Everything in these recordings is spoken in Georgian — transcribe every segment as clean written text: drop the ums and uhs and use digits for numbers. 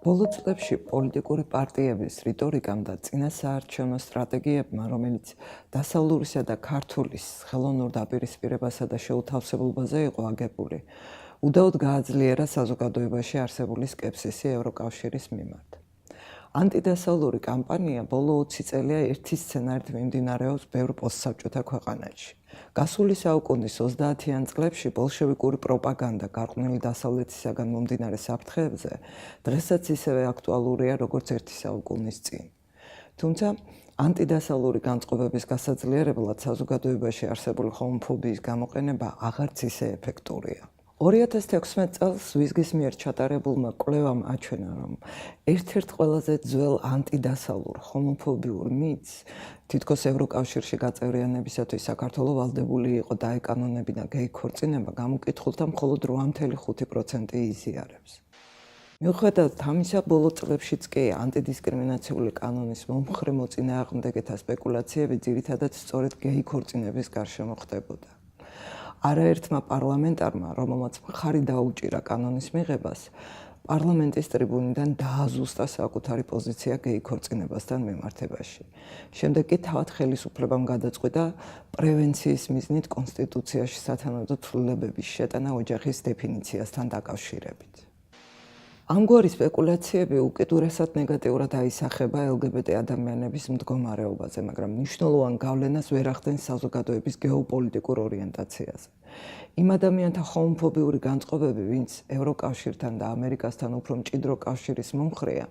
ბოლო წლებში პოლიტიკური პარტიების რიტორიკამ და წინასაარჩევნო სტრატეგიებმა, რომელიც დასავლურისა და ქართულის ხელოვნურ დაპირისპირებასა და შეუთავსებლობაზე იყო აგებული, უდაოდ გააძლიერა საზოგადოებაში არსებული სკეპსისი ევროკავშირის მიმართ. ანტიდასავლური კამპანია ბოლო 20 წელია ერთი სცენარით მიმდინარეობს ბევრ პოსტსაბჭოთა ქვეყანაში. გასული საუკუნის 30-იან წლებში ბოლშევიკური პროპაგანდა გარყვნილი დასავლეთისაგან მომდინარე საფრთხეებზე დღესაც ისევე აქტუალურია, როგორც ერთი საუკუნის წინ. თუმცა ანტიდასავლური განწყობების გასაძლიერებლად საზოგადოებაში არსებული ჰომოფობიის გამოყენება აღარც ისე ეფექტურია. 2016 წელს ვიზგის მიერ ჩატარებულმა კვლევამ აჩვენა, რომ ერთ-ერთ ყველაზე ძველ ანტიდასავლურ ჰომოფობიურ მითს თითქოს ევროკავშირში გაწევრიანებისათვის საქართველო ვალდებული იყო დაეკანონებინა გეი ქორწინება გამოკითხულთა მხოლოდ 8.5% იზიარებს. მიუხედავად ამისა, ბოლო წლებშიც კი ანტიდისკრიმინაციული კანონის მომხრე მოწინააღმდეგეთა სპეკულაციები ძირითადად სწორედ გეი ქორწინების გარშემო ხდებოდა. არაერთმა პარლამენტარმა, რომელმაც მხარი დაუჭირა კანონის მიღებას, პარლამენტის ტრიბუნიდან დააზუსტა საკუთარი პოზიცია გეი ქორწინებასთან მიმართებაში. შემდეგ კი თავად ხელისუფლებამ გადაწყვიტა პრევენციის მიზნით კონსტიტუციაში სათანადო ცვლილებების შეტანა ოჯახის დეფინიციასთან დაკავშირებით. ამგვარი სპეკულაციები უკიდურესად ნეგატიურად აისახება LGBT ადამიანების მდგომარეობაზე, მაგრამ მნიშვნელოვან გავლენას ვერ ახდენს საზოგადოების გეოპოლიტიკურ ორიენტაციაზე. იმ ადამიანთა ჰომოფობიური განწყობები, ვინც ევროკავშირთან და ამერიკასთან უფრო მჭიდრო კავშირის მომხრეა,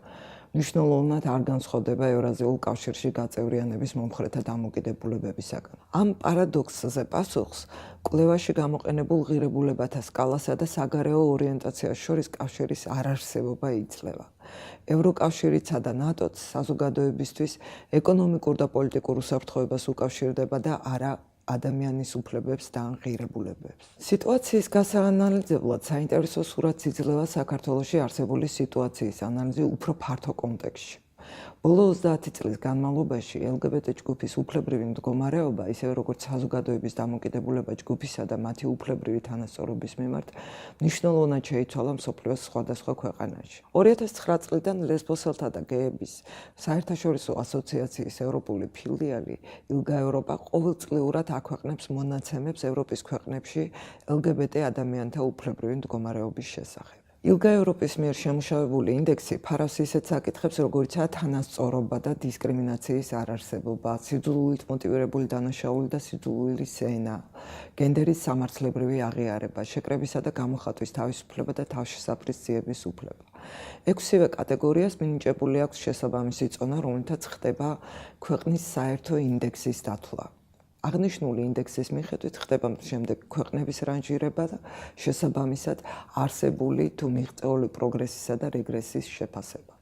მნიშვნელოვნად არ განსხვავდება ევრაზიულ კავშირში გაწევრიანების მომხრეთა დამოკიდებულებებისაგან. ამ პარადოქსზე პასუხს კვლევაში გამოყენებულ ღირებულებათა სკალასა და საგარეო ორიენტაციას შორის კავშირის არარსებობა იძლევა. ევროკავშირიცა და ნატოც საზოგადოებისთვის ეკონომიკურ და პოლიტიკურ უსაფრთხოებას უკავშირდება და არა ადამიანის უფლებებს და ღირებულებებს. სიტუაციის გასაანალიზებლად საინტერესო სურათს იძლევა საქართველოში არსებული სიტუაციის ანალიზი უფრო ფართო კონტექსტში. ბოლო 30 წლის განმავლობაში LGBT ჯგუფის უფლებრივი მდგომარეობა, ისევე როგორც საზოგადოების დამოკიდებულება ჯგუფისა და მათი უფლებრივი თანასწორობის მიმართ, მნიშვნელოვნად შეიცვალა მსოფლიოს სხვადასხვა ქვეყანაში. 2009 წლიდან ლესბოსელთა და გეების საერთაშორისო ასოციაციის ევროპული ფილიალი ILGA Europa ყოველწლიურად აქვეყნებს მონაცემებს ევროპის ქვეყნებში LGBT ადამიანთა უფლებრივი მდგომარეობის შესახებ. ILGA Europის მიერ შემუშავებული ინდექსი ფარავს ისეთ საკითხებს, როგორიცაა თანასწორობა და დისკრიმინაციის არარსებობა, სიძულვილით მოტივირებული დანაშაული და სიძულვილის ენა, გენდერის სამართლებრივი აღიარება, შეკრებისა და გამოხატვის თავისუფლება და თავშესაფრის ძიების უფლება. 6-ვე კატეგორიას მინიჭებული აქვს შესაბამისი წონა, რომლითაც ხდება ქვეყნის საერთო ინდექსის დათვლა. აღნიშნული ინდექსის მიხედვით ხდება შემდეგ ქვეყნების რანჟირება და შესაბამისად არსებული თუ მიღწეული პროგრესისა და რეგრესის შეფასება.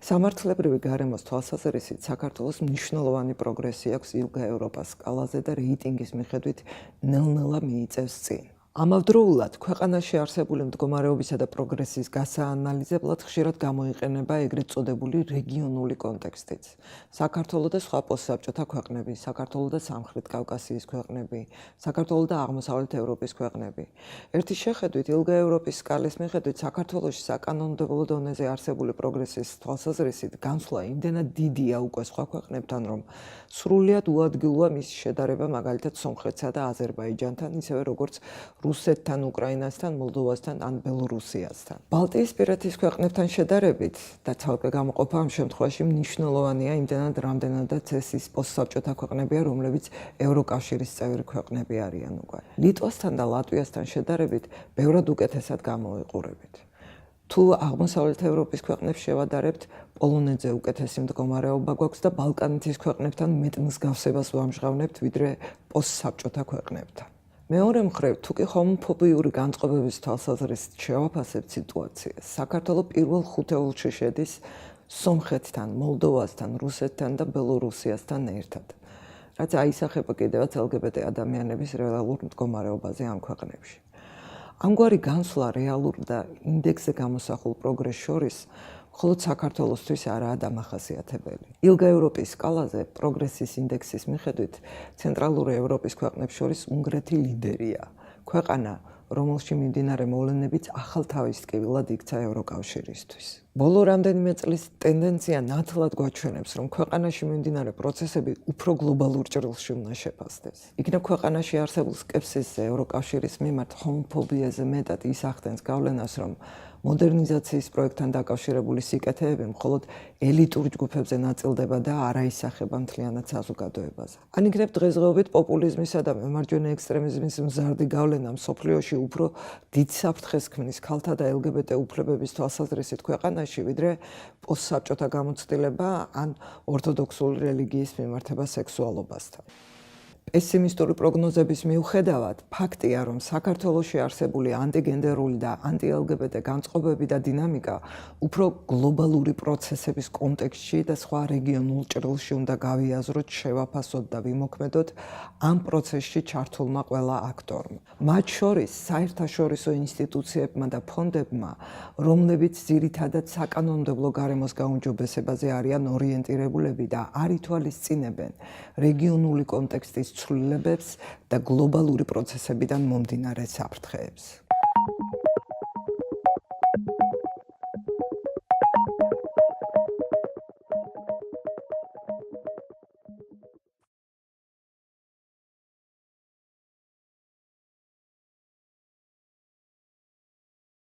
სამართლებრივი გარემოს თვალსაზრისით საქართველოს მნიშვნელოვანი პროგრესი აქვს ILGA Europას სკალაზე და რეიტინგის მიხედვით ნელ-ნელა მიიწევს წინ. ამავდროულად, ქვეყანაში არსებული მდგომარეობისა და პროგრესის გასაანალიზებლად ხშირად გამოიყენება ეგრეთ წოდებული რეგიონული კონტექსტიც. საქართველო და სხვა პოსტსაბჭოთა ქვეყნები, საქართველო და სამხრეთ კავკასიის ქვეყნები, საქართველო და აღმოსავლეთ ევროპის ქვეყნები. ერთი შეხედვით, ILGA Europის სკალის მიხედვით, საქართველოში საკანონმდებლო დონეზე არსებული პროგრესის თვალსაზრისით განსვლა იმდენად დიდია უკვე სხვა ქვეყნებთან, რომ სრულიად უადგილოა მისი შედარება მაგალითად სომხეთსა და აზერბაიჯანთან, ისევე როგორც რუსეთთან, უკრაინასთან, მოლდოვასთან ან ბელორუსიასთან. ბალტიისპირეთის ქვეყნებთან შედარებით და ცალკე გამოყოფა ამ შემთხვევაში მნიშვნელოვანია იმდენად, რამდენადაც ეს ის პოსტსაბჭოთა ქვეყნებია, რომლებიც ევროკავშირის წევრი ქვეყნები არიან უკვე. ლიტვასთან და ლატვიასთან შედარებით ბევრად უკეთესად გამოვიყურებით. თუ აღმოსავლეთ ევროპის ქვეყნებს შევადარებთ, პოლონეთზე უკეთესი მდგომარეობა გვაქვს და ბალკანეთის ქვეყნებთან მეტ მსგავსებას ვამჟღავნებთ, ვიდრე პოსტსაბჭოთა ქვეყნებთან. მეორე მხრივ, თუ კი ჰომოფობიური განწყობების თვალსაზრისით შევაფასებთ სიტუაციას, საქართველო პირველ ხუთეულში შედის სომხეთთან, მოლდოვასთან, რუსეთთან და ბელორუსიასთან ერთად, რაც აისახება კიდევაც LGBT ადამიანების რეალურ მდგომარეობაზე ამ ქვეყნებში. ამგვარი განსვლა რეალურ და ინდექსზე გამოსახულ პროგრესს შორის მხოლოდ საქართველოსთვის არაა დამახასიათებელი. ILGA Europის სკალაზე პროგრესის ინდექსის მიხედვით ცენტრალური ევროპის ქვეყნებს შორის უნგრეთი ლიდერია. ქვეყანა, რომელში მიმდინარე მოვლენებიც ახალ თავის ტკივილად იქცა ევროკავშირისთვის. ბოლო რამდენიმე წლის ტენდენცია ნათლად გვაჩვენებს, რომ ქვეყანაში მიმდინარე პროცესები უფრო გლობალურ ჭრილში უნდა შეფასდეს. იქნებ ქვეყანაში არსებულ სკეპსისზე ევროკავშირის მიმართ ჰომოფობიაზე მეტად ისახდენს გავლენას, რომ მოდერნიზაციის პროექტთან დაკავშირებული სიკეთეები მხოლოდ ელიტურ ჯგუფებზე ნაწილდება და არა ისახება მთლიანად საზოგადოებაზე. ან იქნებ დღესდღეობით პოპულიზმისა და მემარჯვენე ექსტრემიზმის მზარდი გავლენა მსოფლიოში უფრო დიდ საფრთხეს ქმნის ქალთა და LGBT უფლებების თვალსაზრისით ქვეყანაში, ვიდრე პოსტსაბჭოთა გამოცდილება ან ორთოდოქსული რელიგიის მიმართება სექსუალობასთან. პესიმისტური პროგნოზების მიუხედავად, ფაქტია, რომ საქართველოში არსებული ანტიგენდერული და ანტი-LGBT განწყობები და დინამიკა უფრო გლობალური პროცესების კონტექსტში და სხვა რეგიონულ ჭრილში უნდა გავიაზროთ, შევაფასოთ და ვიმოქმედოთ ამ პროცესში ჩართულმა ყველა აქტორმა. მათ შორის საერთაშორისო ინსტიტუციებმა და ფონდებმა, რომლებიც ძირითადად საკანონმდებლო გარემოს გაუმჯობესებაზე არიან ორიენტირებულები და არ ითვალისწინებენ რეგიონული კონტექსტის ცვლილებებს და გლობალური პროცესებიდან მომდინარე საფრთხეებს.